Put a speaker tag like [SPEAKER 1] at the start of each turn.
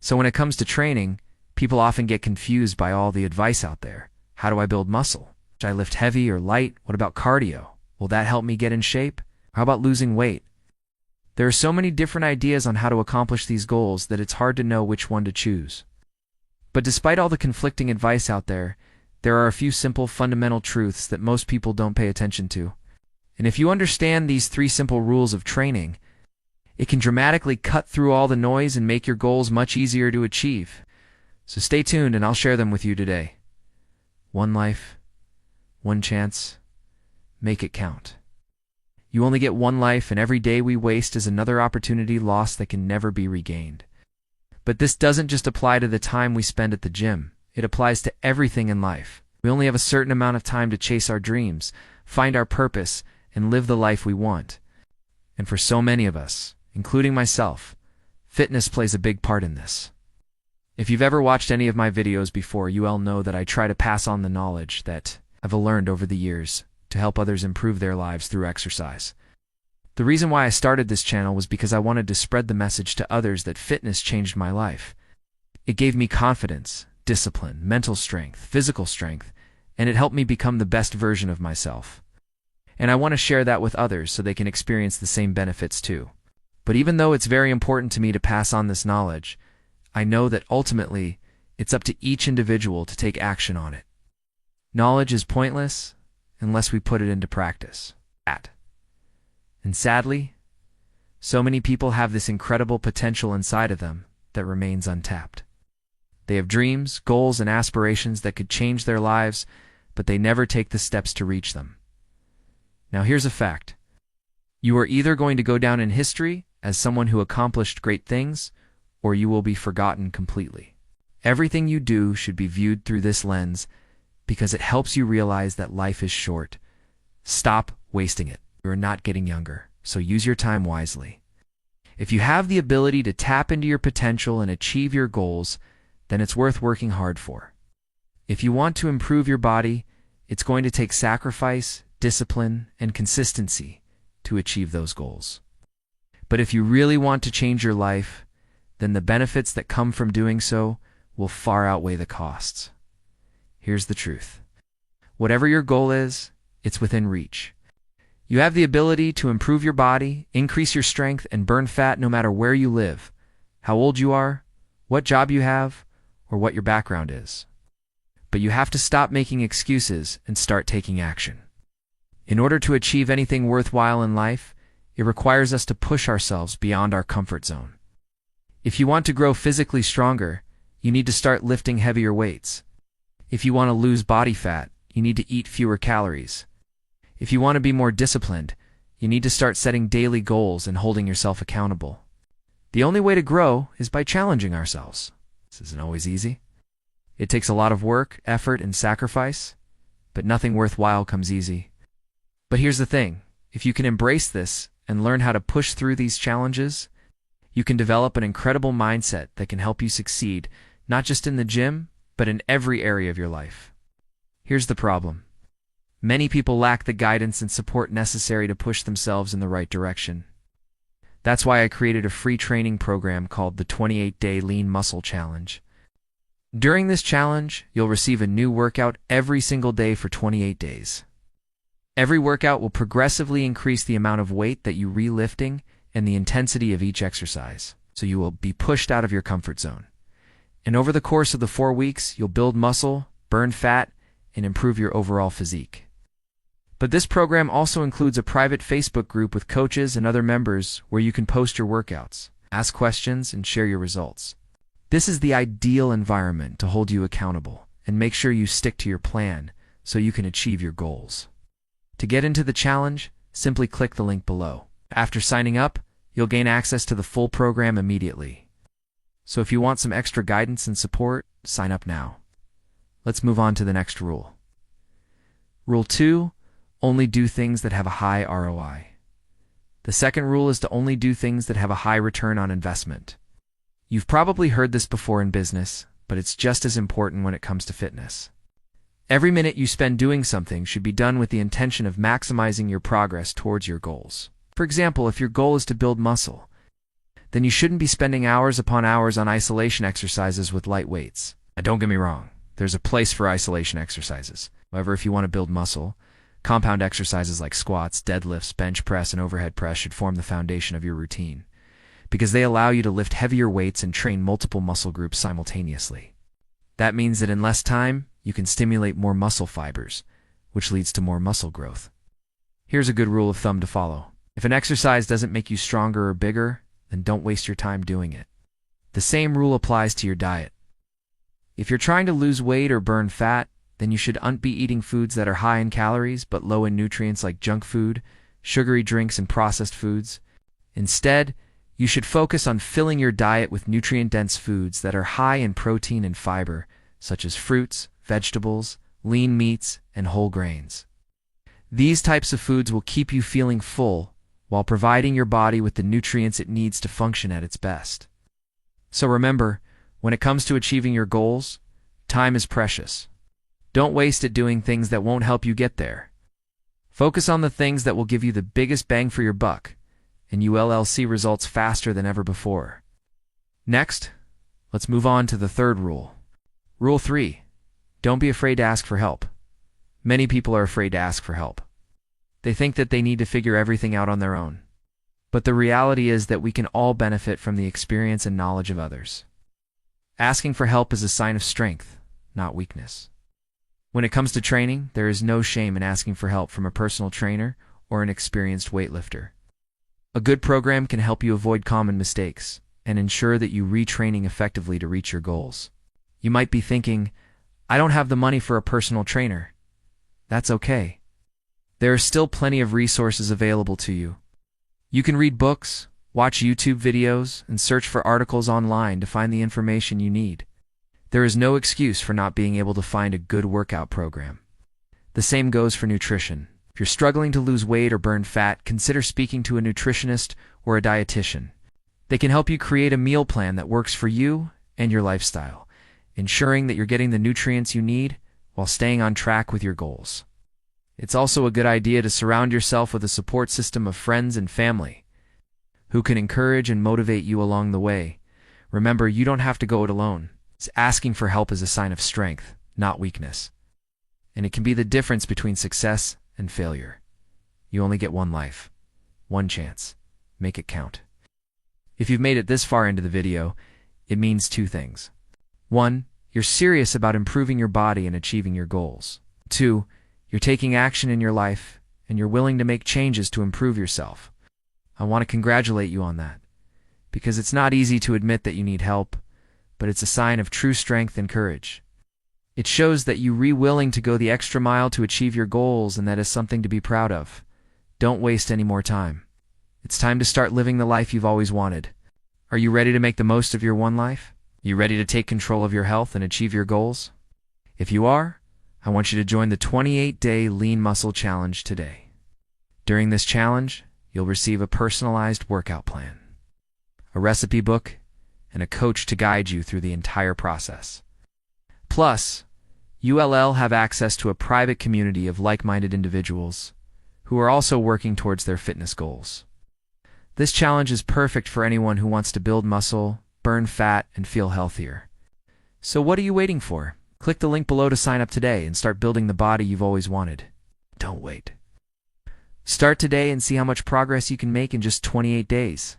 [SPEAKER 1] So when it comes to training, people often get confused by all the advice out there. How do I build muscle? Should I lift heavy or light? What about cardio? Will that help me get in shape? How about losing weight? There are so many different ideas on how to accomplish these goals that it's hard to know which one to choose. But despite all the conflicting advice out there are a few simple fundamental truths that most people don't pay attention to. And if you understand these 3 simple rules of training, it can dramatically cut through all the noise and make your goals much easier to achieve. So stay tuned and I'll share them with you today. 1 life, 1 chance, make it count. You only get 1 life, and every day we waste is another opportunity lost that can never be regained. But this doesn't just apply to the time we spend at the gym. It applies to everything in life. We only have a certain amount of time to chase our dreams, find our purpose, and live the life we want. And for so many of us, including myself, fitness plays a big part in this. If you've ever watched any of my videos before, you all know that I try to pass on the knowledge that I've learned over the years to help others improve their lives through exercise. The reason why I started this channel was because I wanted to spread the message to others that fitness changed my life. It gave me confidence, discipline, mental strength, physical strength, and it helped me become the best version of myself. And I want to share that with others so they can experience the same benefits too. But even though it's very important to me to pass on this knowledge, I know that ultimately it's up to each individual to take action on it. Knowledge is pointless unless we put it into practice. And sadly, so many people have this incredible potential inside of them that remains untapped. They have dreams, goals, and aspirations that could change their lives, but they never take the steps to reach them. Now here's a fact. You are either going to go down in history as someone who accomplished great things, or you will be forgotten completely. Everything you do should be viewed through this lens because it helps you realize that life is short. Stop wasting it. You are not getting younger, so use your time wisely. If you have the ability to tap into your potential and achieve your goals, then it's worth working hard for. If you want to improve your body, it's going to take sacrifice, discipline, and consistency to achieve those goals. But if you really want to change your life, then the benefits that come from doing so will far outweigh the costs. Here's the truth. Whatever your goal is, it's within reach. You have the ability to improve your body, increase your strength, and burn fat no matter where you live, how old you are, what job you have, or what your background is. But you have to stop making excuses and start taking action. In order to achieve anything worthwhile in life, it requires us to push ourselves beyond our comfort zone. If you want to grow physically stronger, you need to start lifting heavier weights. If you want to lose body fat, you need to eat fewer calories. If you want to be more disciplined, you need to start setting daily goals and holding yourself accountable. The only way to grow is by challenging ourselves. This isn't always easy. It takes a lot of work, effort, and sacrifice, but nothing worthwhile comes easy. But here's the thing. If you can embrace this and learn how to push through these challenges, you can develop an incredible mindset that can help you succeed, not just in the gym, but in every area of your life. Here's the problem. Many people lack the guidance and support necessary to push themselves in the right direction. That's why I created a free training program called the 28-Day Lean Muscle Challenge. During this challenge, you'll receive a new workout every single day for 28 days. Every workout will progressively increase the amount of weight that you re-lifting and the intensity of each exercise, so you will be pushed out of your comfort zone. And over the course of the 4 weeks, you'll build muscle, burn fat, and improve your overall physique. But this program also includes a private Facebook group with coaches and other members where you can post your workouts, ask questions, and share your results. This is the ideal environment to hold you accountable and make sure you stick to your plan so you can achieve your goals. To get into the challenge, simply click the link below. After signing up, you'll gain access to the full program immediately. So if you want some extra guidance and support, sign up now. Let's move on to the next rule. Rule 2, only do things that have a high ROI. The second rule is to only do things that have a high return on investment. You've probably heard this before in business, but it's just as important when it comes to fitness. Every minute you spend doing something should be done with the intention of maximizing your progress towards your goals. For example, if your goal is to build muscle, then you shouldn't be spending hours upon hours on isolation exercises with light weights. Now, don't get me wrong, there's a place for isolation exercises. However, if you want to build muscle, compound exercises like squats, deadlifts, bench press, and overhead press should form the foundation of your routine, because they allow you to lift heavier weights and train multiple muscle groups simultaneously. That means that in less time, you can stimulate more muscle fibers, which leads to more muscle growth. Here's a good rule of thumb to follow. If an exercise doesn't make you stronger or bigger, then don't waste your time doing it. The same rule applies to your diet. If you're trying to lose weight or burn fat, then you should be eating foods that are high in calories but low in nutrients like junk food, sugary drinks, and processed foods. Instead, you should focus on filling your diet with nutrient-dense foods that are high in protein and fiber, such as fruits, vegetables, lean meats, and whole grains. These types of foods will keep you feeling full while providing your body with the nutrients it needs to function at its best. So remember, when it comes to achieving your goals, time is precious. Don't waste it doing things that won't help you get there. Focus on the things that will give you the biggest bang for your buck, and you will see results faster than ever before. Next, let's move on to the third rule. Rule 3. Don't be afraid to ask for help. Many people are afraid to ask for help. They think that they need to figure everything out on their own. But the reality is that we can all benefit from the experience and knowledge of others. Asking for help is a sign of strength, not weakness. When it comes to training, there is no shame in asking for help from a personal trainer or an experienced weightlifter. A good program can help you avoid common mistakes and ensure that you retraining effectively to reach your goals. You might be thinking, I don't have the money for a personal trainer. That's okay. There are still plenty of resources available to you. You can read books, watch YouTube videos, and search for articles online to find the information you need. There is no excuse for not being able to find a good workout program. The same goes for nutrition. If you're struggling to lose weight or burn fat, consider speaking to a nutritionist or a dietitian. They can help you create a meal plan that works for you and your lifestyle, ensuring that you're getting the nutrients you need while staying on track with your goals. It's also a good idea to surround yourself with a support system of friends and family who can encourage and motivate you along the way. Remember, you don't have to go it alone. Asking for help is a sign of strength, not weakness. And it can be the difference between success and failure. You only get one life, one chance. Make it count. If you've made it this far into the video, it means two things. 1, you're serious about improving your body and achieving your goals. 2, you're taking action in your life, and you're willing to make changes to improve yourself. I want to congratulate you on that, because it's not easy to admit that you need help, but it's a sign of true strength and courage. It shows that you're willing to go the extra mile to achieve your goals, and that is something to be proud of. Don't waste any more time. It's time to start living the life you've always wanted. Are you ready to make the most of your one life? You ready to take control of your health and achieve your goals? If you are, I want you to join the 28-day Lean Muscle Challenge today. During this challenge, you'll receive a personalized workout plan, a recipe book, and a coach to guide you through the entire process. Plus, you'll have access to a private community of like-minded individuals who are also working towards their fitness goals. This challenge is perfect for anyone who wants to build muscle, burn fat, and feel healthier. So what are you waiting for? Click the link below to sign up today and start building the body you've always wanted. Don't wait. Start today and see how much progress you can make in just 28 days.